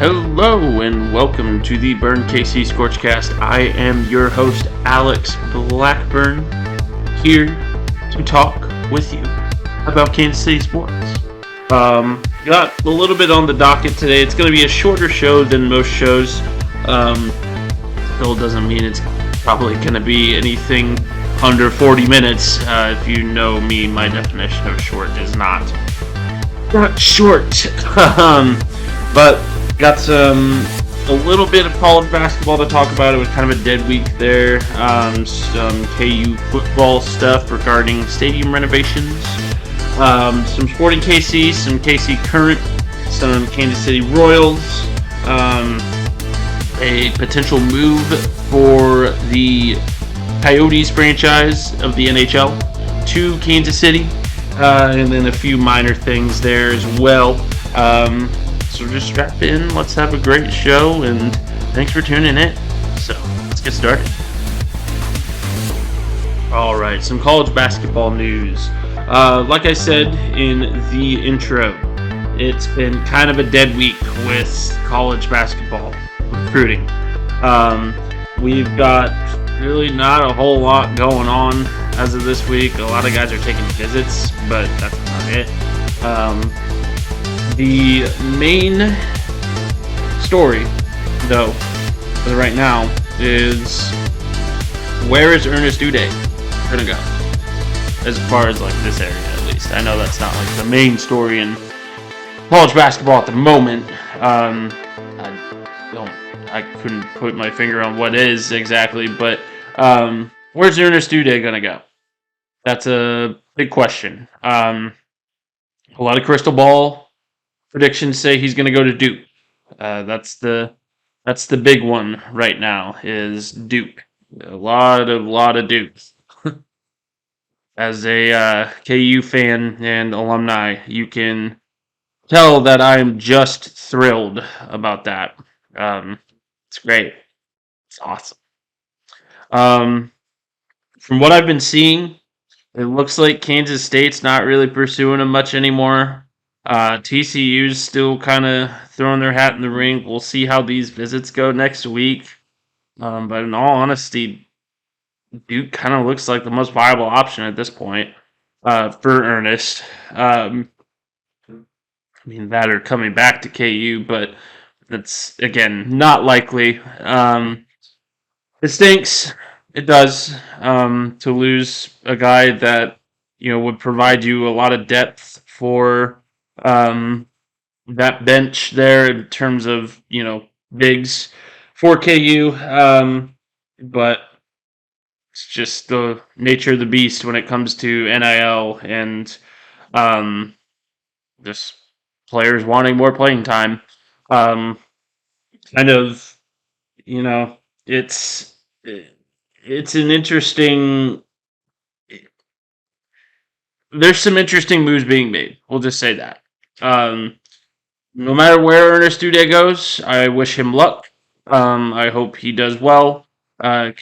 Hello and welcome to the Burn KC ScorchCast. I am your host, Alex Blackburn, here to talk with you about Kansas City sports. Got a little bit on the docket today. It's going to be a shorter show than most shows. Still doesn't mean it's probably going to be anything under 40 minutes. If you know me, my definition of short is not short. But got a little bit of college basketball to talk about. It was kind of a dead week there. Some KU football stuff regarding stadium renovations. Some Sporting KC, some KC Current, some Kansas City Royals. A potential move for the Coyotes franchise of the NHL to Kansas City. And then a few minor things there as well. So just strap in, let's have a great show, and thanks for tuning in. So, let's get started. Alright, some college basketball news. Like I said in the intro, it's been kind of a dead week with college basketball recruiting. We've got really not a whole lot going on as of this week. A lot of guys are taking visits, but that's not it. The main story, though, as of right now, is where is Ernest Udeh gonna go? As far as like this area, at least. I know that's not like the main story in college basketball at the moment. I couldn't put my finger on what is exactly, but where's Ernest Udeh gonna go? That's a big question. A lot of crystal ball predictions say he's going to go to Duke. That's the big one right now is Duke. A lot of Dukes. As a KU fan and alumni, you can tell that I'm just thrilled about that. It's great. It's awesome. From what I've been seeing, it looks like Kansas State's not really pursuing him much anymore. TCU's still kind of throwing their hat in the ring. We'll see how these visits go next week. But in all honesty, Duke kind of looks like the most viable option at this point for Ernest. I mean, that or coming back to KU, but that's, again, not likely. It stinks. It does to lose a guy that, would provide you a lot of depth for that bench there in terms of, bigs for KU. But it's just the nature of the beast when it comes to NIL and just players wanting more playing time. Kind of, it's an interesting. There's some interesting moves being made. We'll just say that. No matter where Ernest Udeh goes, I wish him luck. I hope he does well.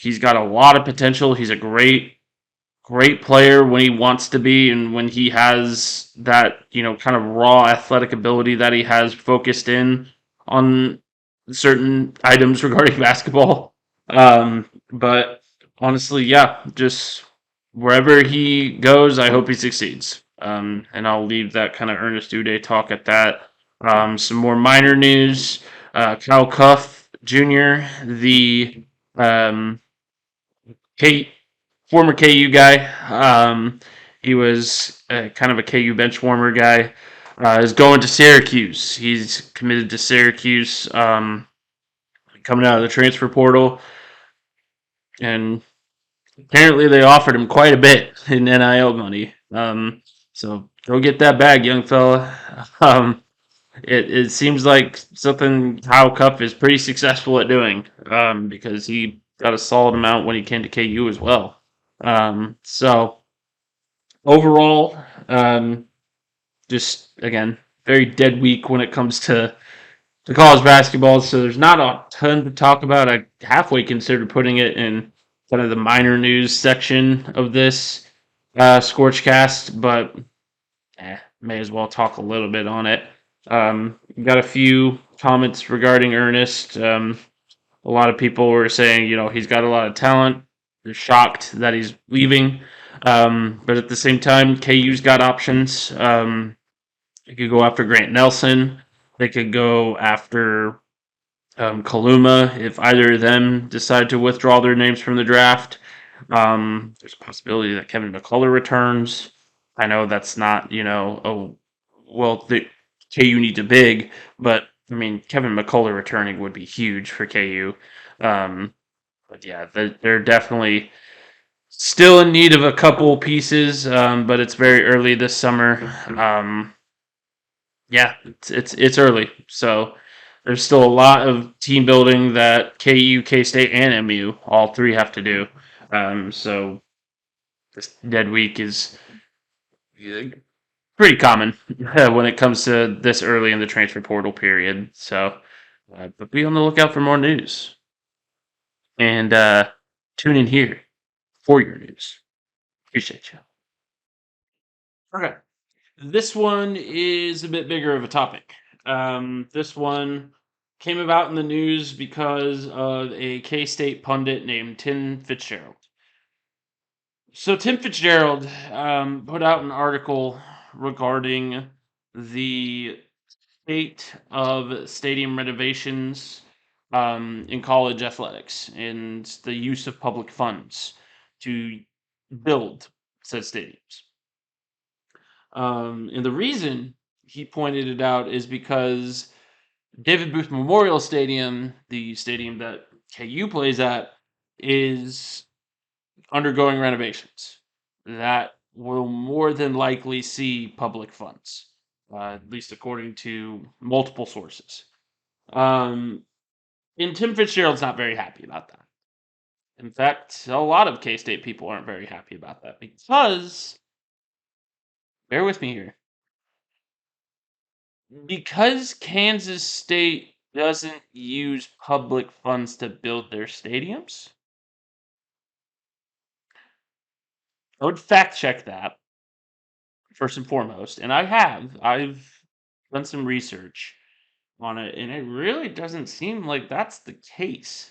He's got a lot of potential. He's a great player when he wants to be and when he has that, kind of raw athletic ability that he has focused in on certain items regarding basketball. But honestly, yeah, just wherever he goes, I hope he succeeds. And I'll leave that kind of Ernest Udeh talk at that. Some more minor news. Kyle Cuff Jr., the former KU guy, he was kind of a KU bench warmer guy, is going to Syracuse. He's committed to Syracuse, coming out of the transfer portal. And apparently they offered him quite a bit in NIL money. So go get that bag, young fella. It seems like something Kyle Cuff is pretty successful at doing, because he got a solid amount when he came to KU as well. So overall, just again, very dead week when it comes to college basketball. So there's not a ton to talk about. I halfway considered putting it in kind of the minor news section of this ScorchCast, but may as well talk a little bit on it. Got a few comments regarding Ernest. A lot of people were saying, he's got a lot of talent. They're shocked that he's leaving. But at the same time, KU's got options. They could go after Grant Nelson. They could go after Kaluma if either of them decide to withdraw their names from the draft. There's a possibility that Kevin McCullough returns. I know that's not, the KU needs a big, but I mean, Kevin McCullough returning would be huge for KU. But yeah, they're definitely still in need of a couple pieces, but it's very early this summer. Yeah, it's early, so there's still a lot of team building that KU, K State, and MU all three have to do. So this dead week is pretty common when it comes to this early in the transfer portal period. So, but be on the lookout for more news and tune in here for your news. Appreciate you. Okay. This one is a bit bigger of a topic. This one came about in the news because of a K-State pundit named Tim Fitzgerald. So Tim Fitzgerald put out an article regarding the state of stadium renovations in college athletics and the use of public funds to build said stadiums. And the reason he pointed it out is because David Booth Memorial Stadium, the stadium that KU plays at, is undergoing renovations that will more than likely see public funds, at least according to multiple sources. And Tim Fitzgerald's not very happy about that. In fact, a lot of K-State people aren't very happy about that because, bear with me here, because Kansas State doesn't use public funds to build their stadiums. I would fact check that first and foremost, and I've done some research on it, and it really doesn't seem like that's the case.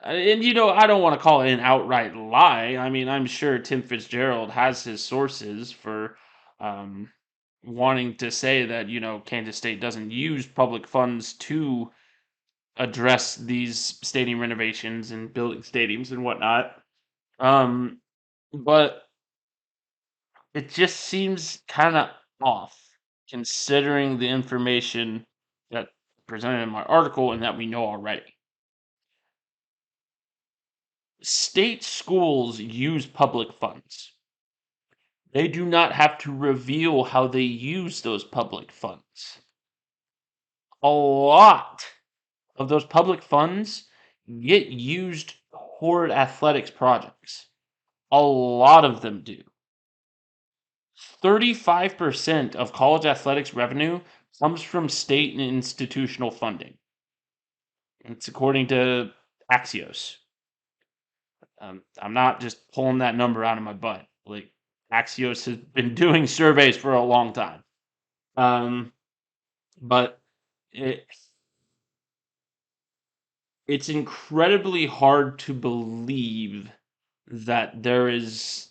And I don't want to call it an outright lie. I mean, I'm sure Tim Fitzgerald has his sources for um, wanting to say that Kansas State doesn't use public funds to address these stadium renovations and building stadiums and whatnot. But it just seems kind of off considering the information that presented in my article and that we know already. State schools use public funds. They do not have to reveal how they use those public funds. A lot of those public funds get used toward athletics projects. A lot of them do. 35% of college athletics revenue comes from state and institutional funding. It's according to Axios. I'm not just pulling that number out of my butt. Like, Axios has been doing surveys for a long time. But it's incredibly hard to believe that there is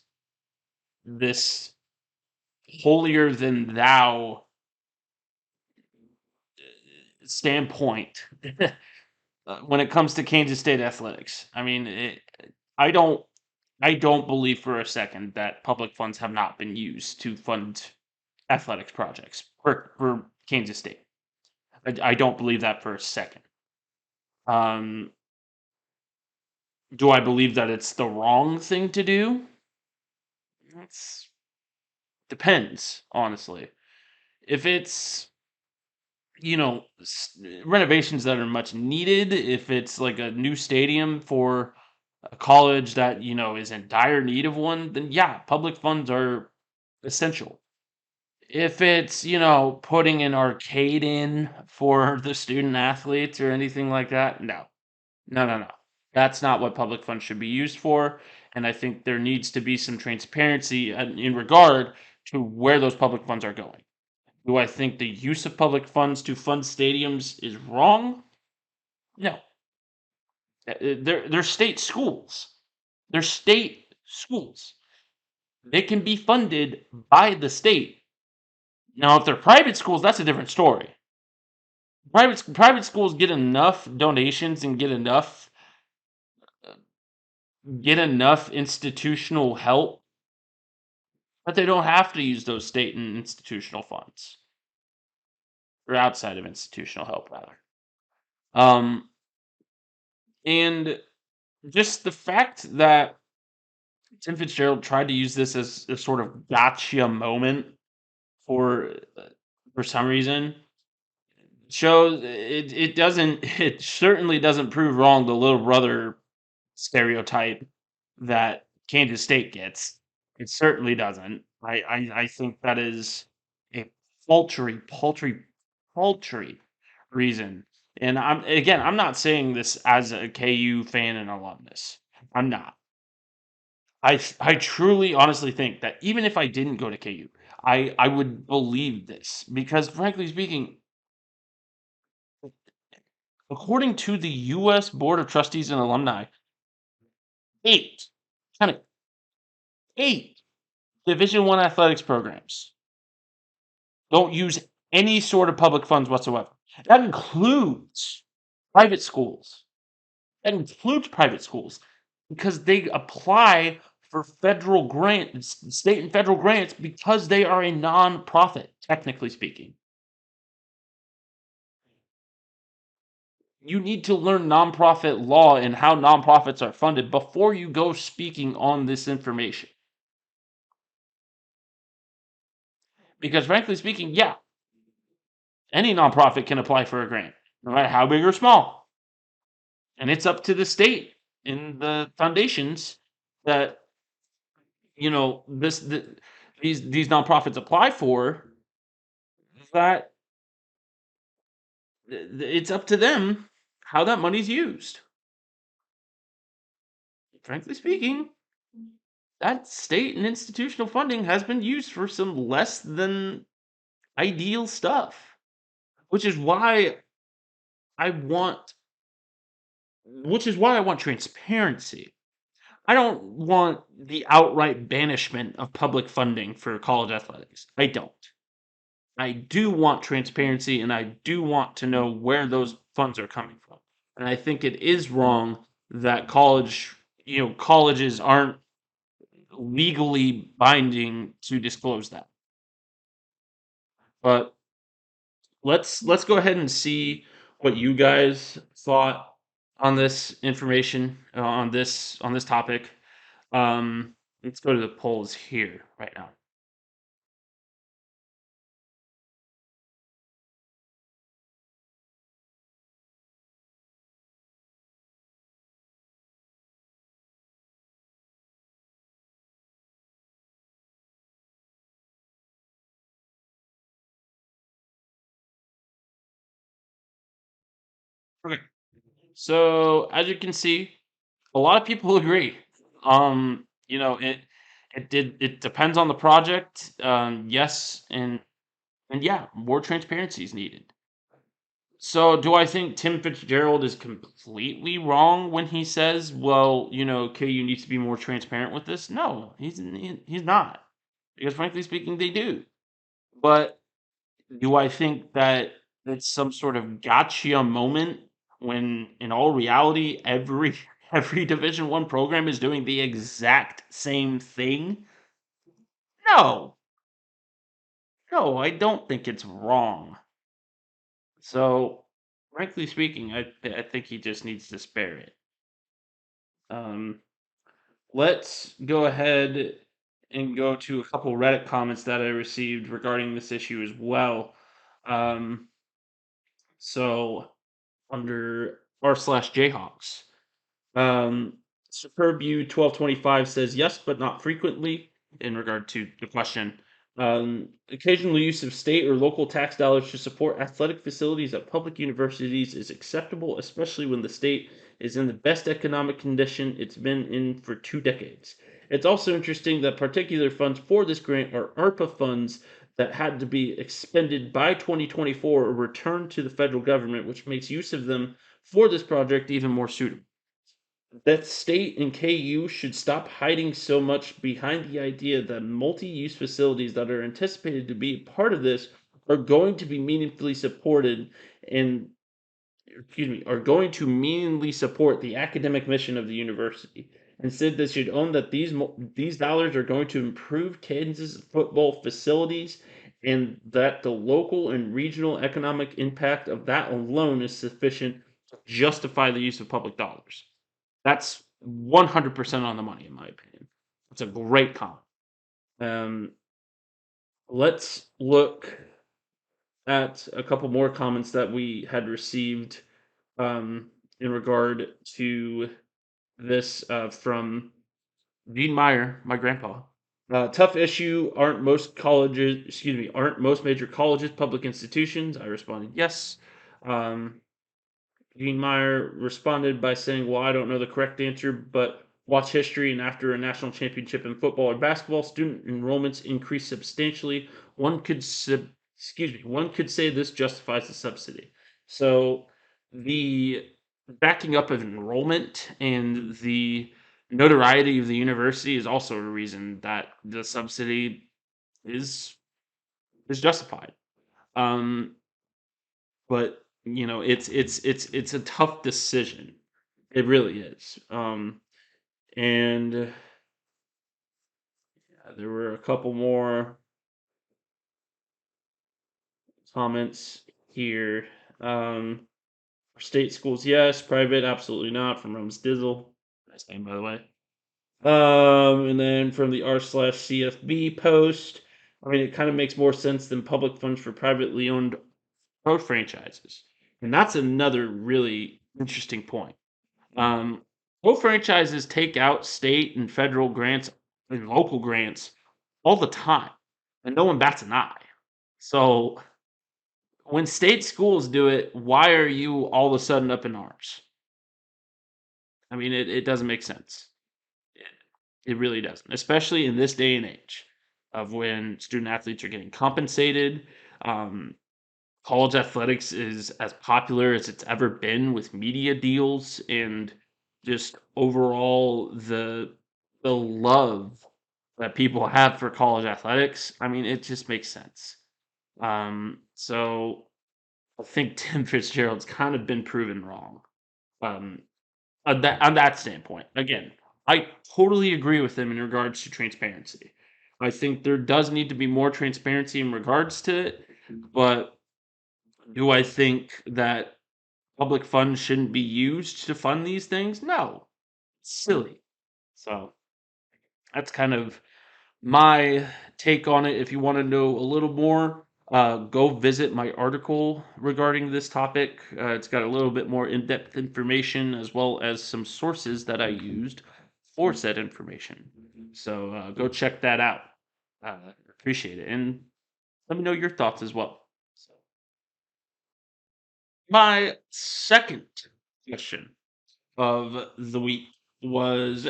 this holier than thou standpoint when it comes to Kansas State athletics. I mean, I don't believe for a second that public funds have not been used to fund athletics projects for Kansas State. I don't believe that for a second. Do I believe that it's the wrong thing to do? It's depends, honestly. If it's renovations that are much needed, if it's like a new stadium for a college that is in dire need of one, then yeah, public funds are essential. If it's putting an arcade in for the student athletes or anything like that, no. No. That's not what public funds should be used for. And I think there needs to be some transparency in regard to where those public funds are going. Do I think the use of public funds to fund stadiums is wrong? No. They're state schools. They're state schools. They can be funded by the state. Now, if they're private schools, that's a different story. Private schools get enough donations and get enough institutional help that they don't have to use those state and institutional funds, or outside of institutional help rather. Um, and just the fact that Tim Fitzgerald tried to use this as a sort of gotcha moment for for some reason shows it doesn't it certainly doesn't prove wrong the little brother stereotype that Kansas State gets. It certainly doesn't. I think that is a paltry reason. And I'm not saying this as a KU fan and alumnus. I'm not. I truly honestly think that even if I didn't go to KU, I would believe this because frankly speaking, according to the US Board of Trustees and Alumni, 8, kind of 8 Division One athletics programs don't use any sort of public funds whatsoever. That includes private schools. That includes private schools because they apply for federal grants, state and federal grants, because they are a nonprofit, technically speaking. You need to learn nonprofit law and how nonprofits are funded before you go speaking on this information. Because frankly speaking, yeah, any nonprofit can apply for a grant, no matter how big or small. And it's up to the state and the foundations that these nonprofits apply for, that it's up to them how that money's used. Frankly speaking, that state and institutional funding has been used for some less than ideal stuff, which is why I want transparency. I don't want the outright banishment of public funding for college athletics. I don't. I do want transparency and I do want to know where those funds are coming from. And I think it is wrong that colleges aren't legally binding to disclose that. But let's go ahead and see what you guys thought on this information, on this topic. Let's go to the polls here right now. Okay. So as you can see, a lot of people agree. It depends on the project. Yes, and yeah, more transparency is needed. So do I think Tim Fitzgerald is completely wrong when he says, "Well, KU needs to be more transparent with this"? No, he's not. Because frankly speaking, they do. But do I think that it's some sort of gotcha moment when in all reality every every Division One program is doing the exact same thing? No. No, I don't think it's wrong. So, frankly speaking, I think he just needs to spare it. Um, let's go ahead and go to a couple Reddit comments that I received regarding this issue as well. Um, so under r/Jayhawks. Superb U 1225 says yes, but not frequently in regard to the question. Occasional use of state or local tax dollars to support athletic facilities at public universities is acceptable, especially when the state is in the best economic condition it's been in for 2 decades. It's also interesting that particular funds for this grant are ARPA funds that had to be expended by 2024 or returned to the federal government, which makes use of them for this project even more suitable. That state and KU should stop hiding so much behind the idea that multi-use facilities that are anticipated to be part of this are going to be meaningfully supported and are going to meaningfully support the academic mission of the university. Instead, they should own that these dollars are going to improve Kansas football facilities, and that the local and regional economic impact of that alone is sufficient to justify the use of public dollars. That's 100% on the money, in my opinion. It's a great comment. Um, let's look at a couple more comments that we had received in regard to this from Gene Meyer, my grandpa. Tough issue. Aren't most major colleges public institutions? I responded, yes. Um, Gene Meyer responded by saying, well, I don't know the correct answer, but watch history, and after a national championship in football or basketball, student enrollments increase substantially. One could say this justifies the subsidy. So the backing up of enrollment and the notoriety of the university is also a reason that the subsidy is justified. Um, but it's a tough decision. It really is. And there were a couple more comments here. For state schools, yes. Private, absolutely not. From Rums Dizzle. Nice name, by the way. And then from the r/CFB post, I mean, it kind of makes more sense than public funds for privately owned pro franchises. And that's another really interesting point. Um, Pro franchises take out state and federal grants and local grants all the time, and no one bats an eye. So when state schools do it, why are you all of a sudden up in arms? I mean, it doesn't make sense. It, it really doesn't, especially in this day and age of when student athletes are getting compensated. Um, College athletics is as popular as it's ever been with media deals and just overall the love that people have for college athletics. I mean, it just makes sense. So I think Tim Fitzgerald's kind of been proven wrong. Um, on that standpoint. Again, I totally agree with him in regards to transparency. I think there does need to be more transparency in regards to it, but do I think that public funds shouldn't be used to fund these things? No. It's silly. So that's kind of my take on it. If you want to know a little more, go visit my article regarding this topic. It's got a little bit more in depth information as well as some sources that I used for said information. So go check that out. Appreciate it. And let me know your thoughts as well. My second question of the week was,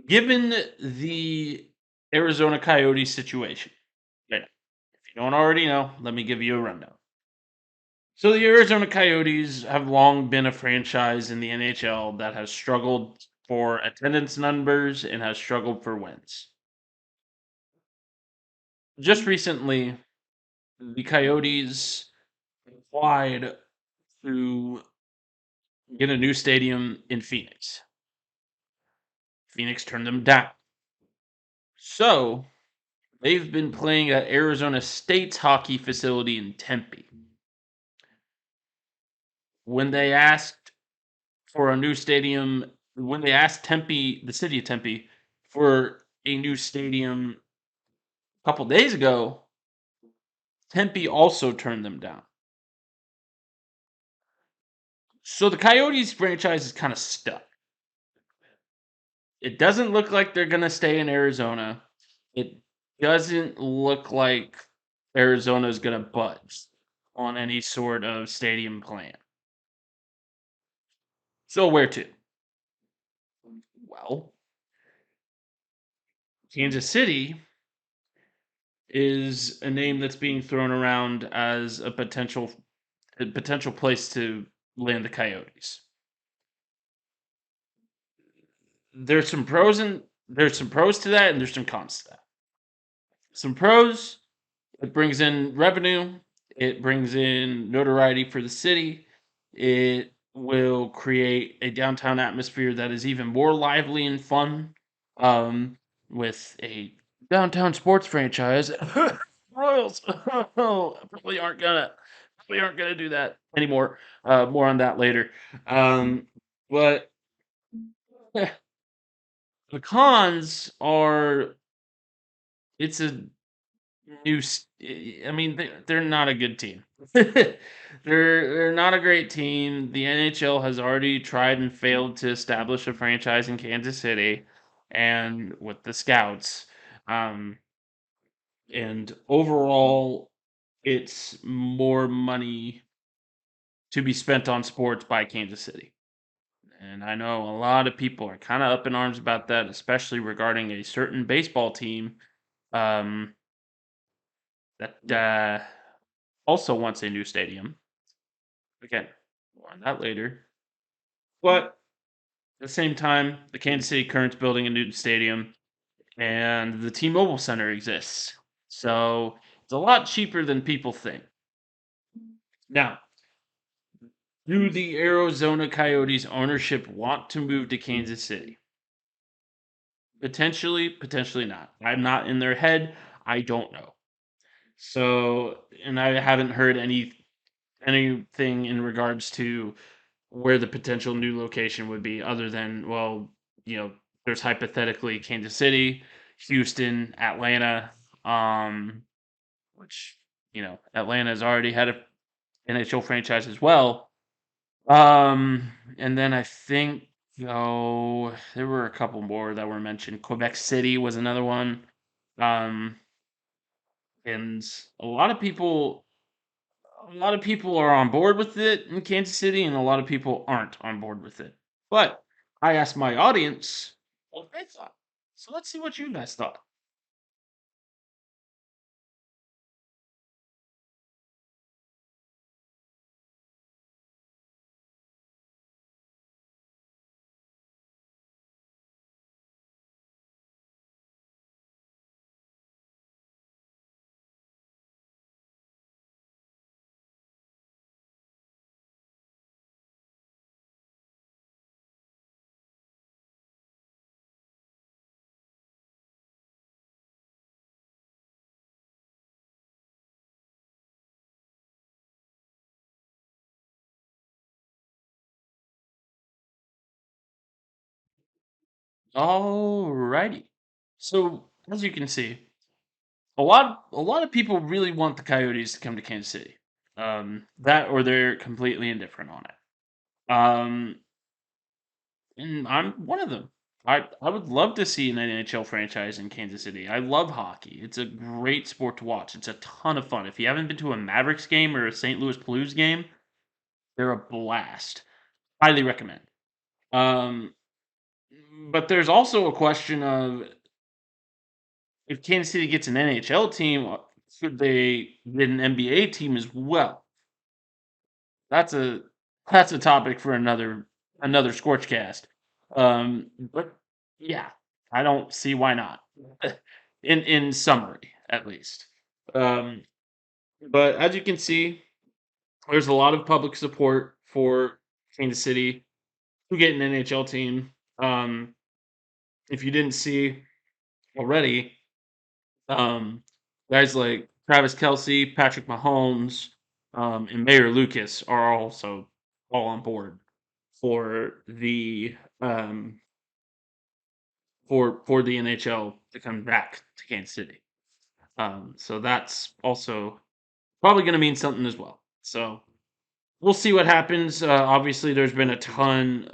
given the Arizona Coyotes situation. Okay, if you don't already know, let me give you a rundown. So the Arizona Coyotes have long been a franchise in the NHL that has struggled for attendance numbers and has struggled for wins. Just recently, the Coyotes applied to get a new stadium in Phoenix. Phoenix turned them down. So they've been playing at Arizona State's hockey facility in Tempe. When they asked for a new stadium, when they asked Tempe, the city of Tempe, for a new stadium a couple days ago, Tempe also turned them down. So the Coyotes franchise is kind of stuck. It doesn't look like they're going to stay in Arizona. It doesn't look like Arizona is going to budge on any sort of stadium plan. So where to? Well, Kansas City is a name that's being thrown around as a potential place to land the Coyotes. There's some pros to that, and there's some cons to that. Some pros: it brings in revenue, it brings in notoriety for the city, it will create a downtown atmosphere that is even more lively and fun. With a downtown sports franchise, Royals probably aren't gonna do that anymore. More on that later. But the cons are it's a I mean, they're not a good team. They're not a great team. The NHL has already tried and failed to establish a franchise in Kansas City, and with the Scouts, um, and overall, it's more money to be spent on sports by Kansas City. And I know a lot of people are kind of up in arms about that, especially regarding a certain baseball team. Um, that also wants a new stadium. Again, more on that later. But at the same time, the Kansas City Current's building a new stadium, and the T-Mobile Center exists. So it's a lot cheaper than people think. Now, do the Arizona Coyotes ownership want to move to Kansas City? Potentially, potentially not. I'm not in their head. I don't know. So, and I haven't heard anything in regards to where the potential new location would be, other than, well, there's hypothetically Kansas City, Houston, Atlanta, which Atlanta's already had a NHL franchise as well. And then I think, there were a couple more that were mentioned. Quebec City was another one. Um, and a lot of people a lot of people are on board with it in Kansas City, and a lot of people aren't on board with it. But I asked my audience what they thought. So let's see what you guys thought. Alrighty. So as you can see, a lot of people really want the Coyotes to come to Kansas City. That, or they're completely indifferent on it. And I'm one of them. I would love to see an NHL franchise in Kansas City. I love hockey. It's a great sport to watch. It's a ton of fun. If you haven't been to a Mavericks game or a St. Louis Blues game, they're a blast. Highly recommend. Um, but there's also a question of, if Kansas City gets an NHL team, should they get an NBA team as well? That's a that's a topic for another ScorchCast. But yeah, I don't see why not. In summary, at least. Um, but as you can see, there's a lot of public support for Kansas City to get an NHL team. Um, if you didn't see already, um, guys like Travis Kelsey, Patrick Mahomes, and Mayor Lucas are also all on board for the for the NHL to come back to Kansas City. So that's also probably going to mean something as well. So we'll see what happens. Obviously, there's been a ton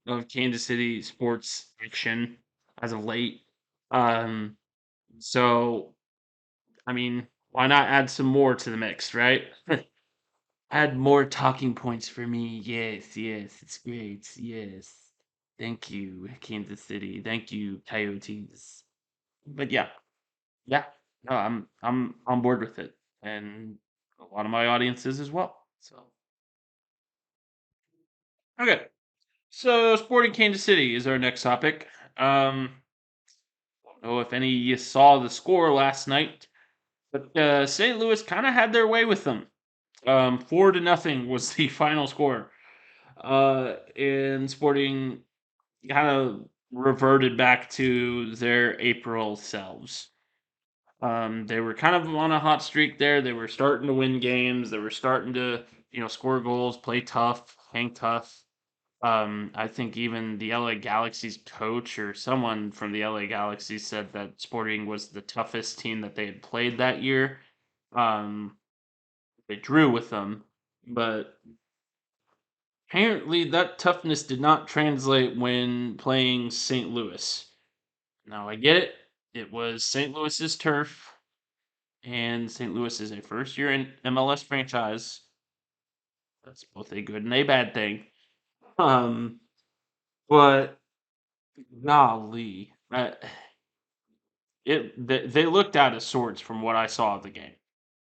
of Kansas City sports action as of late. Um, so I mean, why not add some more to the mix, right? Add more talking points for me. Yes, yes, it's great. Yes. Thank you, Kansas City. Thank you, Coyotes. But yeah, yeah. No, I'm on board with it, and a lot of my audience is as well. So okay, so Sporting Kansas City is our next topic. Don't know if any of you saw the score last night, but St. Louis kind of had their way with them. 4-0 was the final score. And Sporting kind of reverted back to their April selves. They were kind of on a hot streak there. They were starting to win games. They were starting to, score goals, play tough, hang tough. I think even the LA Galaxy's coach or someone from the LA Galaxy said that Sporting was the toughest team that they had played that year. Um, they drew with them, but apparently that toughness did not translate when playing St. Louis. Now I get it. It was St. Louis's turf, and St. Louis is a first year in MLS franchise. That's both a good and a bad thing. Um, but golly, they looked out of sorts from what I saw of the game.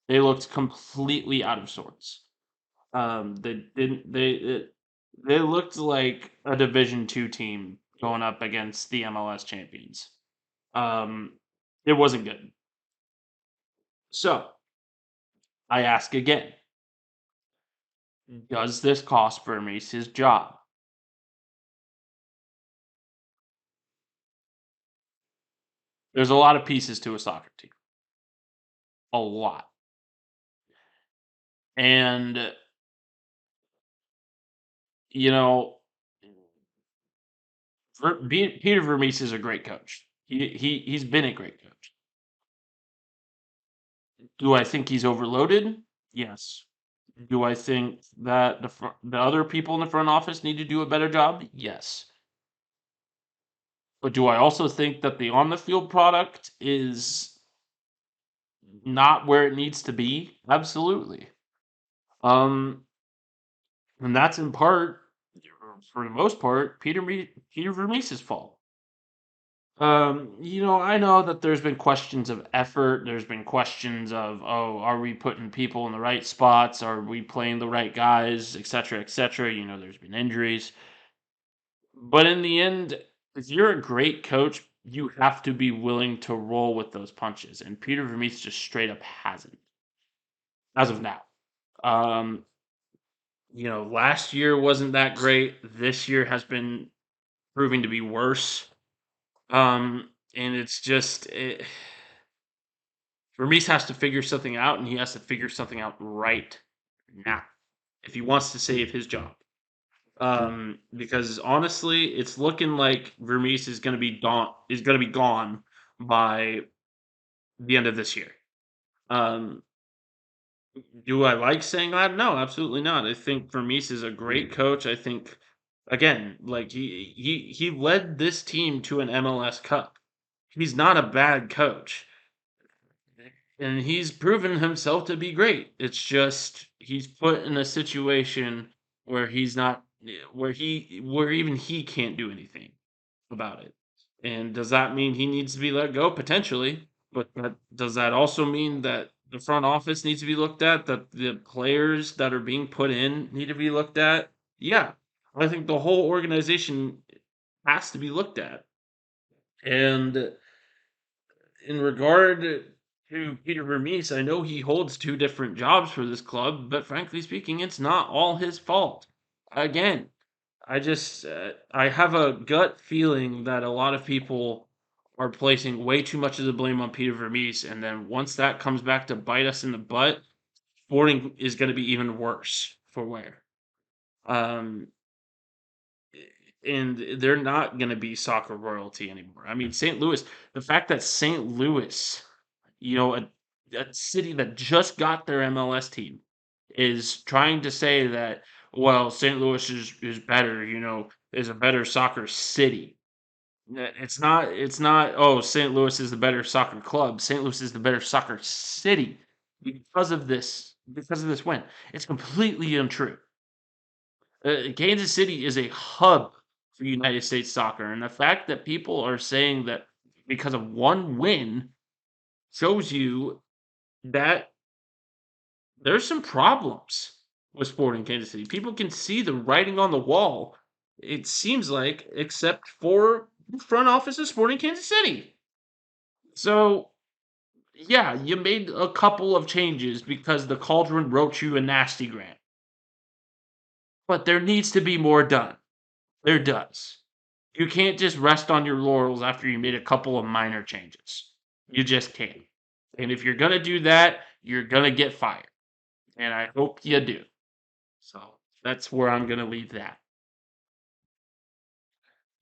They looked completely out of sorts. They didn't they looked like a Division Two team going up against the MLS champions. Um, it wasn't good. So I ask again: does this cost Vermees his job? There's a lot of pieces to a soccer team, a lot, and you know, Peter Vermees is a great coach. He's been a great coach. Do I think he's overloaded? Yes. Do I think that the other people in the front office need to do a better job? Yes. But do I also think that the on the field product is not where it needs to be? Absolutely. Um, and that's in part, for the most part, Peter Vermees' fault. I know that there's been questions of effort. There's been questions of, oh, are we putting people in the right spots? Are we playing the right guys, et cetera, et cetera? There's been injuries. But in the end, if you're a great coach, you have to be willing to roll with those punches. And Peter Vermees just straight up hasn't, as of now. Um, last year wasn't that great. This year has been proving to be worse. And it's just Vermees has to figure something out, and he has to figure something out right now if he wants to save his job. Because honestly, it's looking like Vermees is going to be gone by the end of this year. Um, do I like saying that? No, absolutely not. I think Vermees is a great coach. I think again, like he led this team to an MLS Cup. He's not a bad coach. And he's proven himself to be great. It's just he's put in a situation where he's not where even he can't do anything about it. And does that mean he needs to be let go? Potentially. But does that also mean that the front office needs to be looked at? That the players that are being put in need to be looked at? Yeah. I think the whole organization has to be looked at. And in regard to Peter Vermees, I know he holds two different jobs for this club, but frankly speaking, it's not all his fault. Again, I have a gut feeling that a lot of people are placing way too much of the blame on Peter Vermees, and then once that comes back to bite us in the butt, Sporting is going to be even worse for wear. Um, and they're not going to be soccer royalty anymore. I mean, St. Louis, the fact that St. Louis, a city that just got their MLS team, is trying to say that, well, St. Louis is better, is a better soccer city. It's not, oh, St. Louis is the better soccer club. St. Louis is the better soccer city because of this win. It's completely untrue. Kansas City is a hub for United States soccer, and the fact that people are saying that because of one win, shows you that there's some problems with Sporting Kansas City. People can see the writing on the wall, it seems like, except for the front office of Sporting Kansas City. So, yeah, you made a couple of changes because the Cauldron wrote you a nasty grant. But there needs to be more done. There does. You can't just rest on your laurels after you made a couple of minor changes. You just can't. And if you're going to do that, you're going to get fired. And I hope you do. So that's where I'm going to leave that.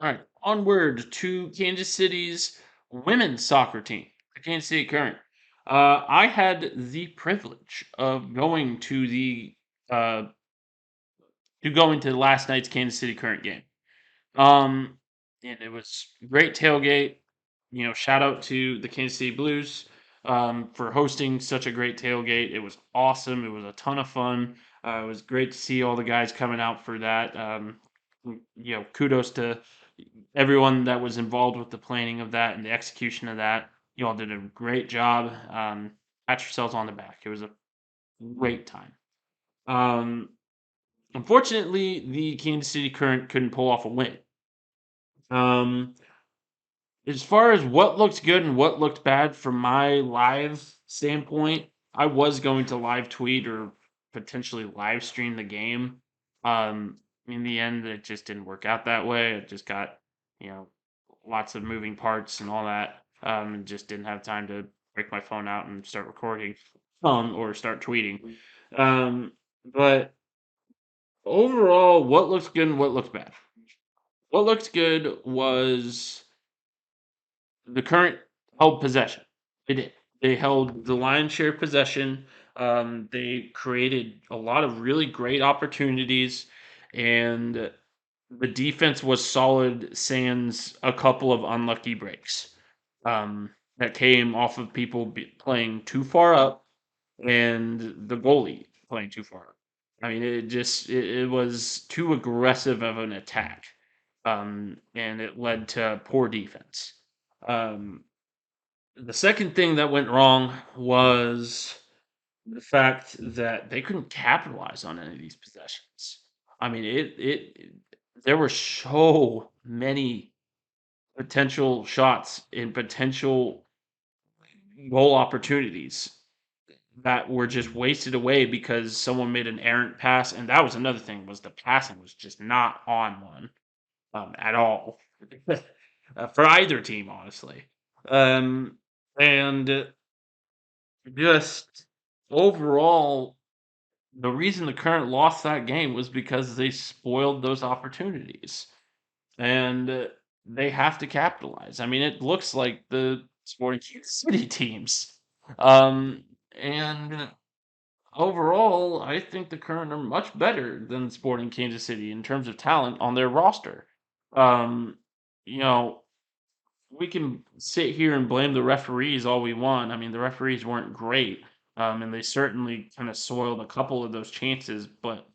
All right, onward to Kansas City's women's soccer team, the Kansas City Current. I had the privilege of going uh, to last night's Kansas City Current game. Um, and it was great tailgate. Shout out to the Kansas City Blues for hosting such a great tailgate. It was awesome. It was a ton of fun. It was great to see all the guys coming out for that. Kudos to everyone that was involved with the planning of that and the execution of that. You all did a great job. Pat yourselves on the back. It was a great time. Um, Unfortunately, the Kansas City Current couldn't pull off a win. Um, as far as what looked good and what looked bad from my live standpoint, I was going to live tweet or potentially live stream the game. In the end, it just didn't work out that way. It just got, you know, lots of moving parts and all that. And just didn't have time to break my phone out and start recording, or start tweeting. But overall, what looks good and what looks bad? What looked good was the Current held possession. They did. They held the lion's share of possession. They created a lot of really great opportunities, and the defense was solid, sans a couple of unlucky breaks that came off of people playing too far up and the goalie playing too far up. I mean, it was too aggressive of an attack, and it led to poor defense. Um, the second thing that went wrong was the fact that they couldn't capitalize on any of these possessions. I mean, there were so many potential shots and potential goal opportunities that were just wasted away because someone made an errant pass, and that was another thing, was the passing was just not on one at all for either team, honestly. And just overall, the reason the Current lost that game was because they spoiled those opportunities, and they have to capitalize. I mean, it looks like the Sporting Kansas City teams, and overall, I think the Current are much better than Sporting Kansas City in terms of talent on their roster. Um, you know, we can sit here and blame the referees all we want. I mean, the referees weren't great, and they certainly kind of soiled a couple of those chances. But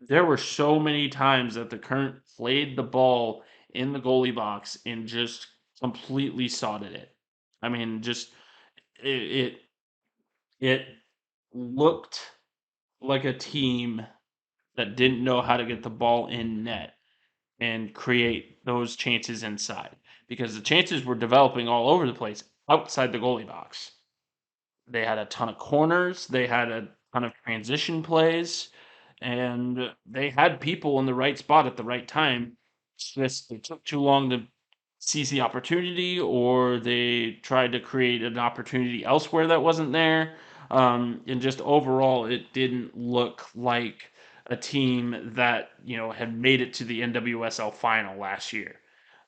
there were so many times that the Current played the ball in the goalie box and just completely sodded it. I mean, just it it looked like a team that didn't know how to get the ball in net and create those chances inside, because the chances were developing all over the place outside the goalie box. They had a ton of corners, they had a ton of transition plays, and they had people in the right spot at the right time. It's just they took too long to seize the opportunity, or they tried to create an opportunity elsewhere that wasn't there. And just overall, it didn't look like a team that had made it to the NWSL final last year.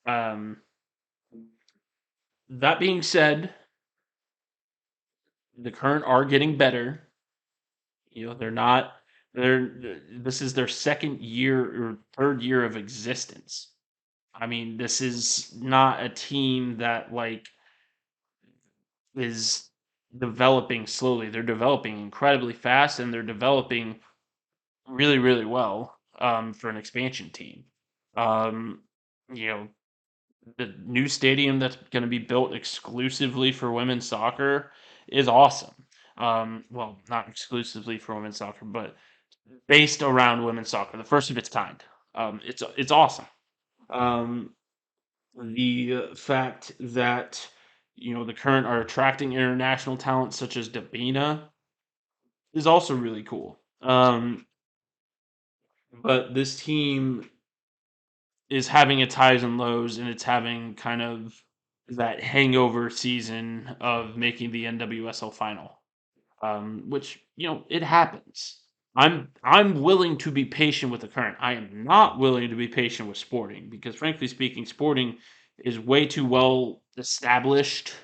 Um, that being said, the Current are getting better. They're not. This is their second year or third year of existence. I mean, this is not a team that is developing slowly. They're developing incredibly fast, and they're developing really, really well for an expansion team. Um, you know, the new stadium that's going to be built exclusively for women's soccer is awesome. Well, not exclusively for women's soccer, but based around women's soccer, the first of its kind. It's awesome. Um, the fact that the current are attracting international talent such as Davina is also really cool. But this team is having its highs and lows, and it's having kind of that hangover season of making the NWSL final, which it happens. I'm willing to be patient with the current. I am not willing to be patient with Sporting because, frankly speaking, Sporting is way too well established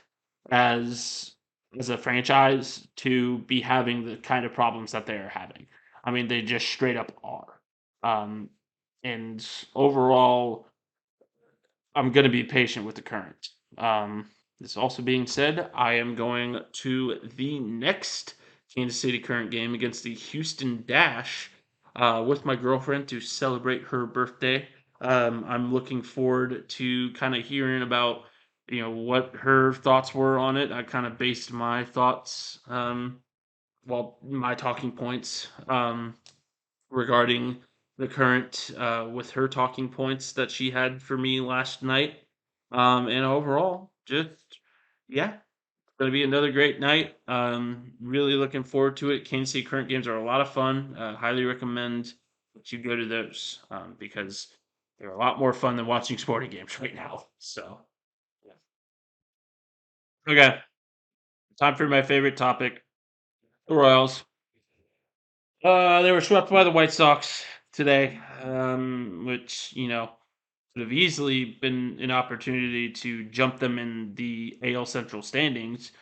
as as a franchise to be having the kind of problems that they are having. I mean, they just straight up are. Um, and overall, I'm going to be patient with the current. This also being said, I am going to the next Kansas City Current game against the Houston Dash with my girlfriend to celebrate her birthday. I'm looking forward to kind of hearing about what her thoughts were on it. I kind of based my thoughts, my talking points. Regarding the current with her talking points that she had for me last night. And overall, just yeah, going to be another great night. Really looking forward to it. Kansas City Current games are a lot of fun. Highly recommend that you go to those because they're a lot more fun than watching sporting games right now. So, yeah. Okay, time for my favorite topic: the Royals. They were swept by the White Sox today, which could have easily been an opportunity to jump them in the AL Central standings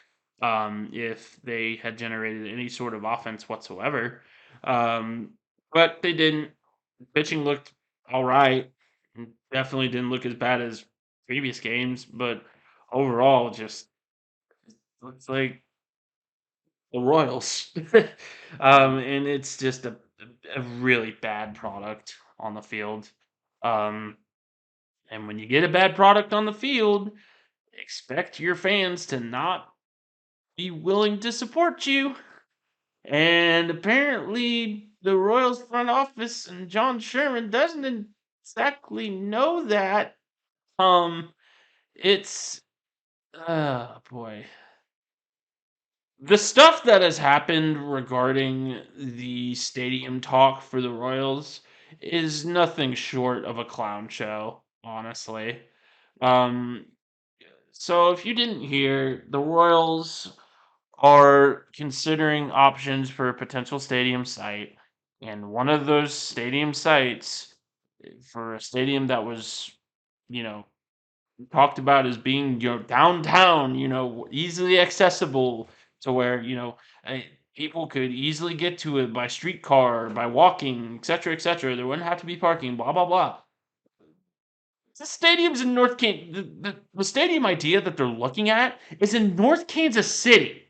if they had generated any sort of offense whatsoever. Um, but they didn't. Pitching looked all right. Definitely didn't look as bad as previous games, but overall, just looks like the Royals. And it's just a really bad product on the field. Um, and when you get a bad product on the field, expect your fans to not be willing to support you. And apparently, the Royals front office and John Sherman doesn't exactly know that. It's boy, the stuff that has happened regarding the stadium talk for the Royals is nothing short of a clown show, honestly. Um, so if you didn't hear, the Royals are considering options for a potential stadium site, and one of those stadium sites for a stadium that was, you know, talked about as being downtown, easily accessible to where people could easily get to it by streetcar, by walking, etc., etc. There wouldn't have to be parking. Blah blah blah. The stadium's in North Kansas. The stadium idea that they're looking at is in North Kansas City.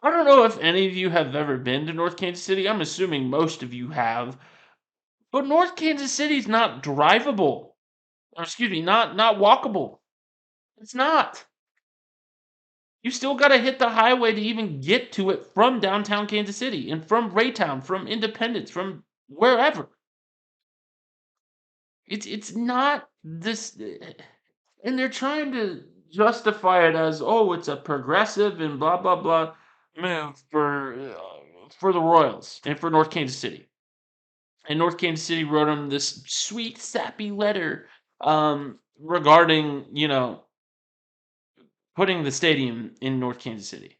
I don't know if any of you have ever been to North Kansas City. I'm assuming most of you have, but North Kansas City is not drivable. Or excuse me, not walkable. It's not. You still got to hit the highway to even get to it from downtown Kansas City and from Raytown, from Independence, from wherever. It's not this, and they're trying to justify it as it's a progressive and blah blah blah move for the Royals and for North Kansas City. And North Kansas City wrote them this sweet sappy letter regarding putting the stadium in North Kansas City.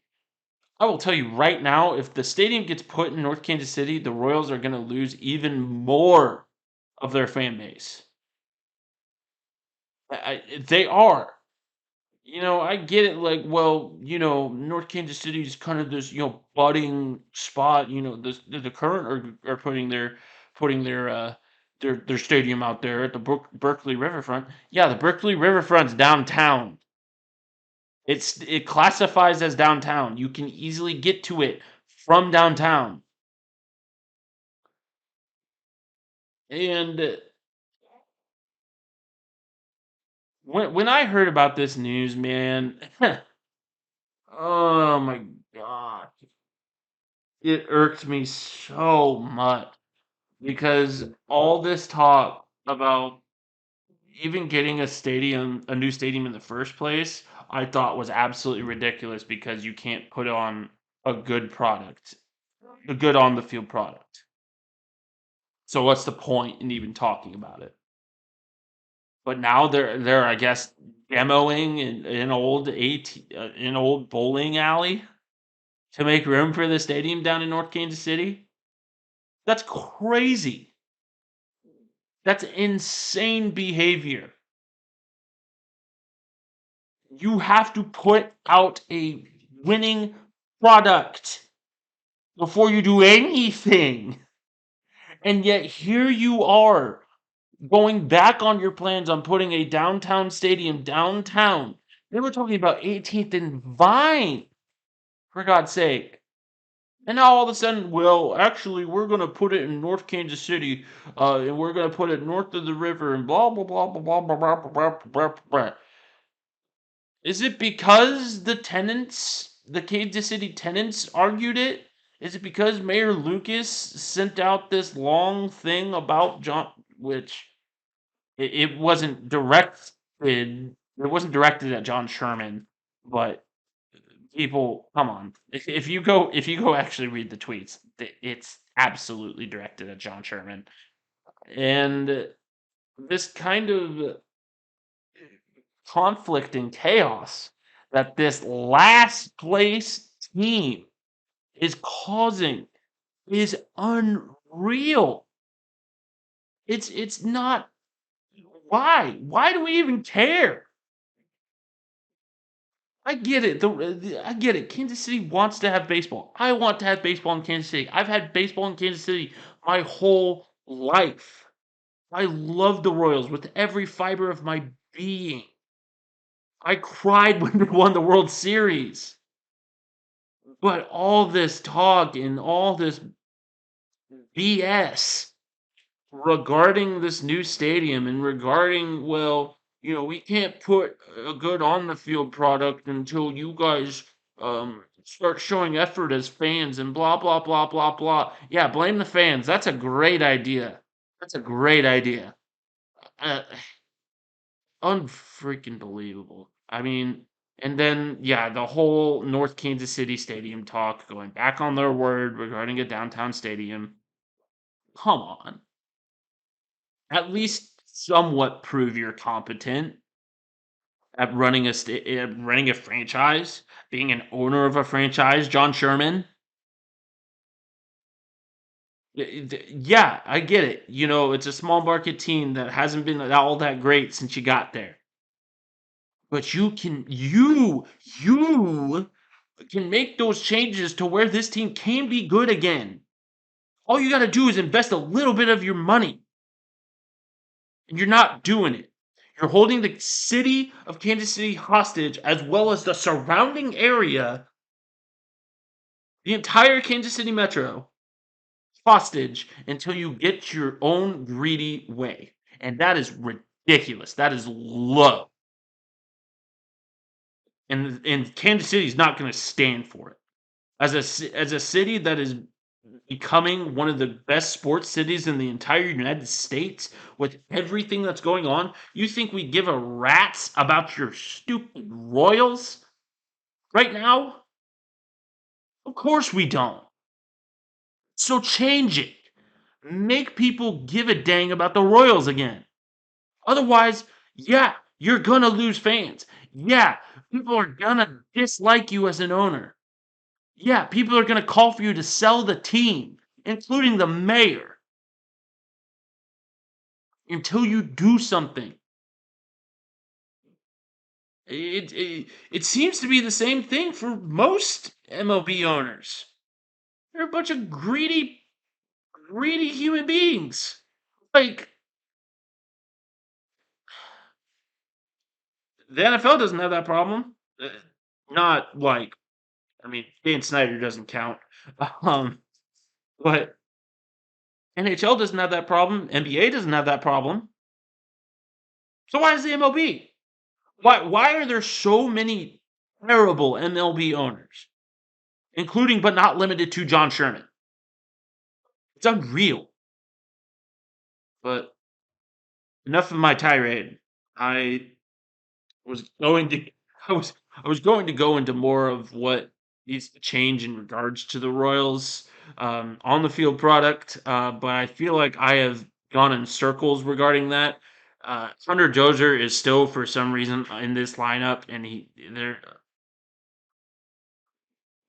I will tell you right now, if the stadium gets put in North Kansas City, the Royals are going to lose even more of their fan base. They are. I get it. Like, well, North Kansas City is kind of this, budding spot. The current are putting their stadium out there at the Berkeley Riverfront. Yeah, the Berkeley Riverfront's downtown. It classifies as downtown. You can easily get to it from downtown. And when I heard about this news, man, oh my god, it irked me so much because all this talk about even getting a new stadium in the first place, I thought was absolutely ridiculous because you can't put on a good product, a good on the field product. So what's the point in even talking about it? But now they're I guess demoing an old bowling alley to make room for the stadium down in North Kansas City. That's crazy. That's insane behavior. You have to put out a winning product before you do anything. And yet here you are going back on your plans on putting a downtown stadium downtown. They were talking about 18th and Vine, for God's sake. And now all of a sudden, well, actually, we're going to put it in North Kansas City, and we're going to put it north of the river, and blah, blah, blah, blah, blah, blah, blah, blah, blah, blah, blah. Is it because the Kansas City tenants argued it? Is it because Mayor Lucas sent out this long thing about John, which it wasn't directed, it wasn't directed at John Sherman, but people, come on. If you go actually read the tweets, it's absolutely directed at John Sherman. And this kind of conflict and chaos that this last place team is causing is unreal. It's not why? Why do we even care? I get it. I get it. Kansas City wants to have baseball. I want to have baseball in Kansas City. I've had baseball in Kansas City my whole life. I love the Royals with every fiber of my being. I cried when they won the World Series. But all this talk and all this BS regarding this new stadium and regarding, well, we can't put a good on the field product until you guys start showing effort as fans and blah blah blah blah blah. Yeah, blame the fans. That's a great idea. That's a great idea. Uh, Unfreaking believable. I mean, and then yeah, the whole North Kansas City Stadium talk going back on their word regarding a downtown stadium. Come on. At least somewhat prove you're competent at running a franchise, being an owner of a franchise, John Sherman. Yeah, I get it. It's a small market team that hasn't been all that great since you got there. But you can make those changes to where this team can be good again. All you got to do is invest a little bit of your money. And you're not doing it. You're holding the city of Kansas City hostage as well as the surrounding area, the entire Kansas City metro hostage until you get your own greedy way. And that is ridiculous. That is low. And Kansas City is not going to stand for it. As a city that is becoming one of the best sports cities in the entire United States with everything that's going on, you think we give a rat's about your stupid Royals right now? Of course we don't. So change it. Make people give a dang about the Royals again. Otherwise, yeah, you're going to lose fans. Yeah, people are going to dislike you as an owner. Yeah, people are going to call for you to sell the team, including the mayor, until you do something. It seems to be the same thing for most MLB owners. They're a bunch of greedy human beings. Like the NFL doesn't have that problem. Not like, I mean, Dan Snyder doesn't count. Um, but NHL doesn't have that problem. NBA doesn't have that problem. So why is the MLB? Why are there so many terrible MLB owners, including but not limited to John Sherman? It's unreal. But enough of my tirade. I was going to I was I was going to go into more of what needs to change in regards to the Royals on the field product, but I feel like I have gone in circles regarding that. Hunter Dozier is still for some reason in this lineup, and he there.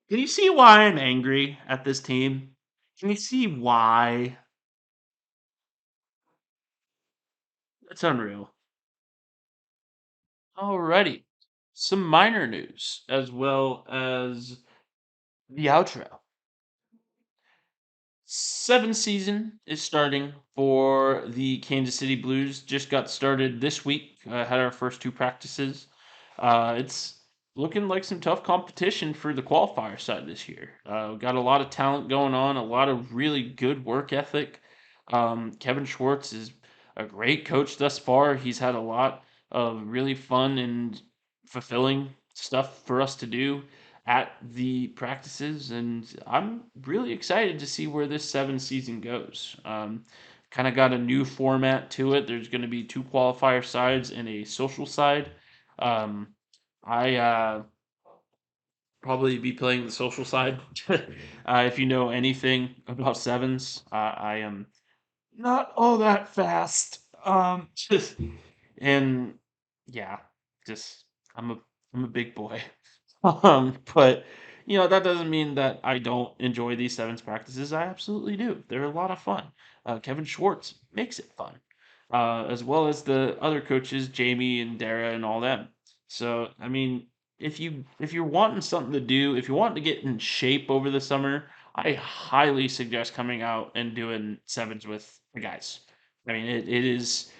Can you see why I'm angry at this team? Can you see why? It's unreal. Alrighty, some minor news as well as the outro. Seventh season is starting for the Kansas City Blues. Just got started this week. Had our first two practices. It's looking like some tough competition for the qualifier side this year. Got a lot of talent going on, a lot of really good work ethic. Kevin Schwartz is a great coach thus far. He's had a lot of really fun and fulfilling stuff for us to do at the practices, and I'm really excited to see where this seventh season goes. Kind of got a new format to it. There's going to be two qualifier sides and a social side. Um, I probably be playing the social side. If you know anything about sevens, I am not all that fast. Just and yeah, just I'm a I'm a big boy. But that doesn't mean that I don't enjoy these sevens practices. I absolutely do. They're a lot of fun. Kevin Schwartz makes it fun, as well as the other coaches, Jamie and Dara and all them. So I mean, if you're wanting something to do, if you're wanting to get in shape over the summer, I highly suggest coming out and doing sevens with the guys. I mean, it is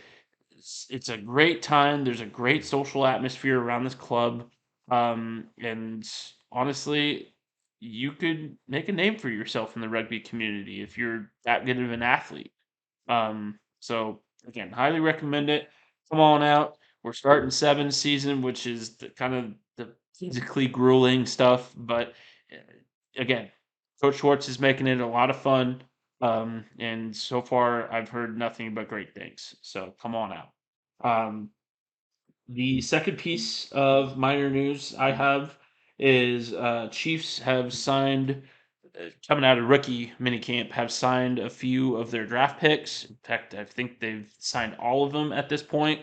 it's a great time. There's a great social atmosphere around this club. And honestly, you could make a name for yourself in the rugby community if you're that good of an athlete. So again, highly recommend it. Come on out. We're starting seventh season, which is kind of the physically grueling stuff. But uh, again, Coach Schwartz is making it a lot of fun. And so far, I've heard nothing but great things. So come on out. Um, the second piece of minor news I have is Chiefs have signed, coming out of rookie minicamp, have signed a few of their draft picks. In fact, I think they've signed all of them at this point.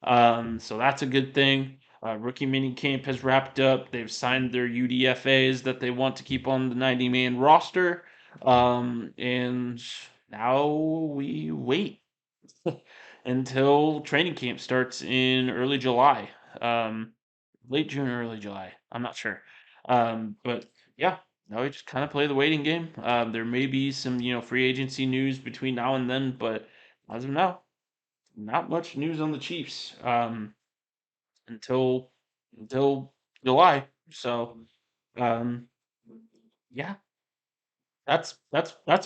So that's a good thing. Rookie minicamp has wrapped up. They've signed their UDFAs that they want to keep on the 90-man roster. And now we wait until training camp starts in early July, um, late June or early July. I'm not sure, but yeah, now we just kind of play the waiting game. There may be some free agency news between now and then, but as of now, not much news on the Chiefs until until July. So um, yeah, that's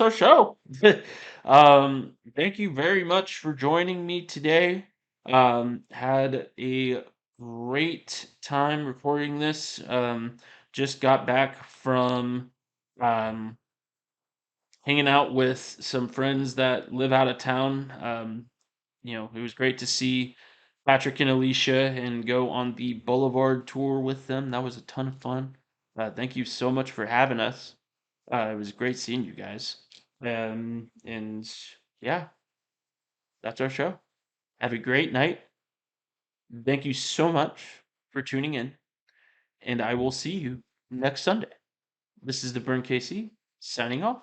our show. Thank you very much for joining me today. Had a great time recording this. Just got back from um, hanging out with some friends that live out of town. It was great to see Patrick and Alicia and go on the Boulevard tour with them. That was a ton of fun. Thank you so much for having us. It was great seeing you guys. And yeah, that's our show. Have a great night. Thank you so much for tuning in, and I will see you next Sunday. This is the Burn KC signing off.